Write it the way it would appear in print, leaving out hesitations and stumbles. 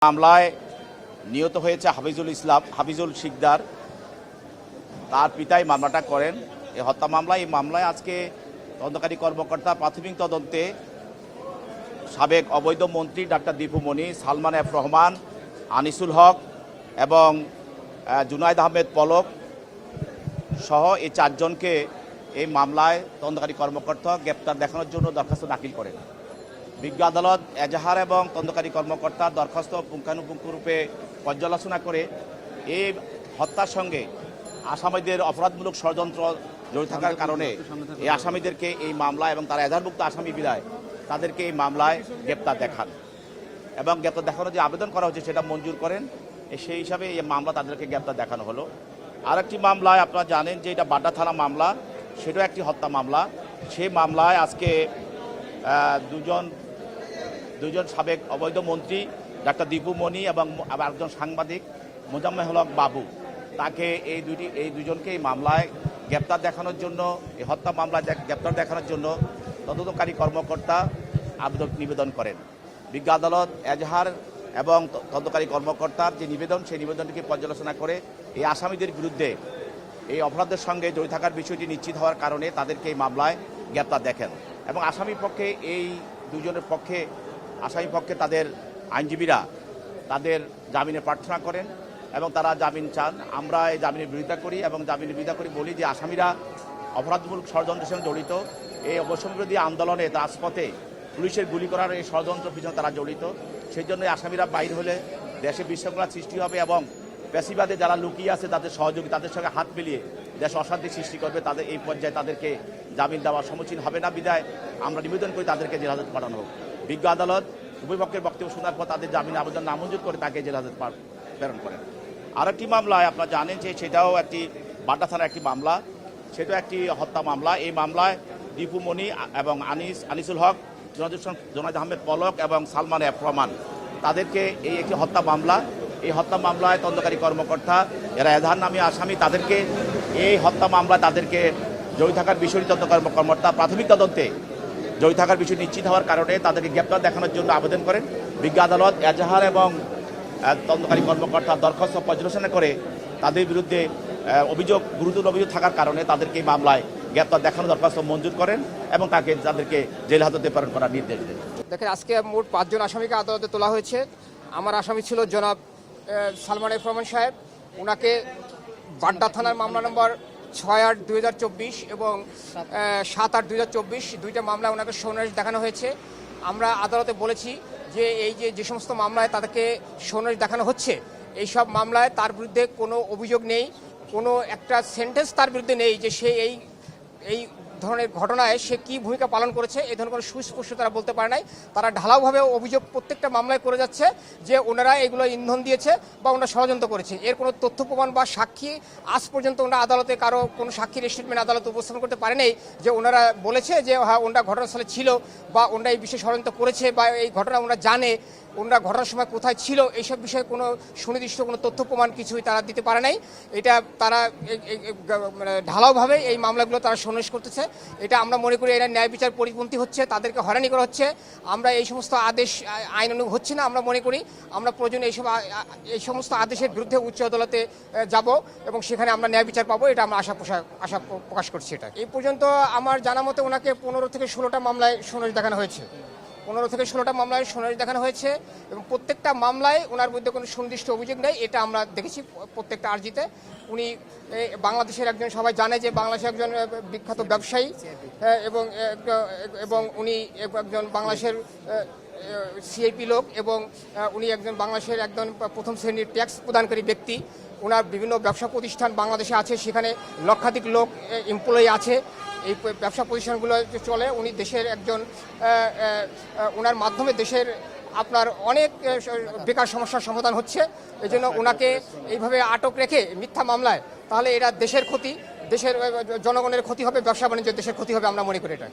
মামলায় নিহত হয়েছে হাফিজুল শিকদার। তার পিতাই মামলাটা করেন। এই হত্যা মামলায় আজকে তদন্তকারী কর্মকর্তা প্রাথমিক তদন্তে সাবেক অবৈধ মন্ত্রী ডাক্তার দীপু মনি, সালমান এফ রহমান, আনিসুল হক এবং জুনায়েদ আহমেদ পলক সহ এই চারজনকে এই মামলায় তদন্তকারী কর্মকর্তা গ্রেপ্তার দেখানোর জন্য দরখাস্ত দাখিল করেন। বিজ্ঞ আদালত এজাহার এবং তদন্তকারী কর্মকর্তার দরখাস্ত পুঙ্খানুপুঙ্খরূপে পর্যালোচনা করে এই হত্যার সঙ্গে আসামিদের অপরাধমূলক ষড়যন্ত্র জড়িত থাকার কারণে এই আসামিদেরকে এই মামলা এবং তারা এজাহারভুক্ত আসামি বিদায় তাদেরকে এই মামলায় গ্রেপ্তার দেখান এবং গ্রেপ্তার দেখানোর যে আবেদন করা হচ্ছে সেটা মঞ্জুর করেন। সেই হিসাবে এই মামলা তাদেরকে গ্রেপ্তার দেখানো হলো। আরেকটি মামলায় আপনারা জানেন যে এটা বাড্ডা থানা মামলা, সেটাও একটি হত্যা মামলা। সেই মামলায় আজকে দুজন সাবেক অবৈধ মন্ত্রী ডাক্তার দীপু মনি এবং একজন সাংবাদিক মোজাম্মেল হক বাবু, তাকে এই দুজনকে এই মামলায় গ্রেপ্তার দেখানোর জন্য, এই হত্যা মামলায় গ্রেপ্তার দেখানোর জন্য তদন্তকারী কর্মকর্তা আবেদন নিবেদন করেন। বিজ্ঞ আদালত এজাহার এবং তদন্তকারী কর্মকর্তার যে নিবেদন, সেই নিবেদনটিকে পর্যালোচনা করে এই আসামিদের বিরুদ্ধে এই অপরাধের সঙ্গে জড়িত থাকার বিষয়টি নিশ্চিত হওয়ার কারণে তাদেরকে এই মামলায় গ্রেপ্তার দেখেন এবং আসামি পক্ষে এই দুজনের পক্ষে তাদের আইনজীবীরা তাদের জামিনের প্রার্থনা করেন এবং তারা জামিন চান। আমরা এই জামিনের বিরোধিতা করি এবং জামিনের বিরোধিতা করি বলি যে আসামিরা অপরাধমূলক ষড়যন্ত্রের সঙ্গে জড়িত। এই অবসম্বিরোধী আন্দোলনে রাজপথে পুলিশের গুলি করার এই ষড়যন্ত্র পিছনে তারা জড়িত। সেই জন্য আসামিরা বাইর হলে দেশে বিশৃঙ্খলা সৃষ্টি হবে এবং পেশিবাদে যারা লুকিয়ে আছে তাদের সহযোগী, তাদের সঙ্গে হাত মিলিয়ে দেশ অশান্তি সৃষ্টি করবে। তাদের এই পর্যায়ে তাদেরকে জামিন দেওয়ার সম্মুখীন হবে না বিদায় আমরা নিবেদন করি তাদেরকে জেলহাজত পাঠানো হোক। বিজ্ঞ আদালত উভয় পক্ষের বক্তব্য শোনার পর তাদের জামিন আবেদন নামঞ্জুর করে তাকে জেলহাজত প্রেরণ করেন। আরেকটি মামলায় আপনারা জানেন যে সেটাও একটি বাড্ডা থানার একটি মামলা, সেটাও একটি হত্যা মামলা। এই মামলায় দীপু মনি এবং আনিসুল হক, জুনায়েদ আহমেদ পলক এবং সালমান এফ রহমান, তাদেরকে এই একটি হত্যা মামলা। এই হত্যা মামলায় তদন্তকারী কর্মকর্তা এরা এজাহার নামী আসামি, তাদেরকে এই হত্যা মামলায় তাদেরকে জড়িত থাকার বিষয়টি তদন্ত কর্মকর্তা প্রাথমিক তদন্তে জড়িত থাকার বিষয় নিশ্চিত হওয়ার কারণে তাদেরকে গ্রেপ্তার দেখানোর জন্য আবেদন করেন। বিজ্ঞ আদালত এজাহার এবং তদন্তকারী কর্মকর্তার দরখাস্ত পর্যালোচনা করে তাদের বিরুদ্ধে গুরুতর অভিযোগ থাকার কারণে তাদেরকে এই মামলায় গ্রেপ্তার দেখানোর দরখাস্ত মঞ্জুর করেন এবং তাদেরকে জেল হাজতে প্রেরণ করার নির্দেশ দেন। দেখেন, আজকে মোট 5 জন আসামিকে আদালতে তোলা হয়েছে। আমার আসামি ছিল জনাব সালমান এফ রহমান সাহেব। ওনাকে বাড্ডা থানার মামলা নম্বর 6/8/2024 এবং 7/8/2024 দুইটা মামলায় ওনাকে সৌনারিশ দেখানো হয়েছে। আমরা আদালতে বলেছি যে এই যে সমস্ত মামলায় তাদেরকে সৌনারিশ দেখানো হচ্ছে, এই সব মামলায় তার বিরুদ্ধে কোনো অভিযোগ নেই, কোনো একটা সেন্টেন্স তার বিরুদ্ধে নেই যে সে এই ধরনের ঘটনায় সে কী ভূমিকা পালন করেছে, এই ধরনের কোনো সুস্পষ্ট তারা বলতে পারে নাই। তারা ঢালাওভাবে অভিযোগ প্রত্যেকটা মামলায় করে যাচ্ছে যে ওনারা এগুলো ইন্ধন দিয়েছে বা ওনারা ষড়যন্ত্র করেছে। এর কোনো তথ্য প্রমাণ বা সাক্ষী আজ পর্যন্ত ওনারা আদালতে কোনো সাক্ষীর স্টেটমেন্ট আদালতে উপস্থাপন করতে পারেনি যে ওনারা বলেছে যে হ্যাঁ ওনারা ঘটনাস্থলে ছিল বা ওনারা এই বিষয়ে ষড়যন্ত্র করেছে বা এই ঘটনা ওনারা জানে, ওনারা ঘটনার সময় কোথায় ছিল, এইসব বিষয়ে কোনো সুনির্দিষ্ট কোনো তথ্য প্রমাণ কিছুই তারা দিতে পারে নাই। এটা তারা ঢালাওভাবে এই মামলাগুলো তারা সন্নিবেশ করতেছে। এটা আমরা মনে করি এরা ন্যায় বিচার পরিপন্থী হচ্ছে, তাদেরকে হয়রানি করা হচ্ছে। আমরা এই সমস্ত আদেশ আইন অনুযায়ী হচ্ছে না। আমরা মনে করি আমরা প্রয়োজনে এই সমস্ত আদেশের বিরুদ্ধে উচ্চ আদালতে যাব এবং সেখানে আমরা ন্যায় বিচার পাবো, এটা আমরা আশা প্রকাশ করছি। এটা এই পর্যন্ত আমার জানা মতে ওনাকে 15 থেকে 16টা মামলায় সন্নিবেশ দেখানো হয়েছে। 15 থেকে 16টা মামলায় সন্নিবেশ দেখানো হয়েছে এবং প্রত্যেকটা মামলায় ওনার বিরুদ্ধে কোনো সুনির্দিষ্ট অভিযোগ নেই। এটা আমরা দেখেছি প্রত্যেকটা আর্জিতে। উনি বাংলাদেশের একজন, সবাই জানে যে বাংলাদেশের একজন বিখ্যাত ব্যবসায়ী এবং উনি একজন বাংলাদেশের সিআইপি লোক এবং উনি একজন বাংলাদেশের একজন প্রথম শ্রেণীর ট্যাক্স প্রদানকারী ব্যক্তি। ওনার বিভিন্ন ব্যবসা প্রতিষ্ঠান বাংলাদেশে আছে, সেখানে লক্ষাধিক লোক এমপ্লয়ি আছে। এই ব্যবসা প্রতিষ্ঠানগুলো চলে। উনি দেশের একজন, ওনার মাধ্যমে দেশের আপনার অনেক বেকার সমস্যার সমাধান হচ্ছে। এই জন্য ওনাকে এইভাবে আটক রেখে মিথ্যা মামলায়, তাহলে এরা দেশের ক্ষতি, দেশের জনগণের ক্ষতি হবে, ব্যবসা বাণিজ্য দেশের ক্ষতি হবে, আমরা মনে করি এটা।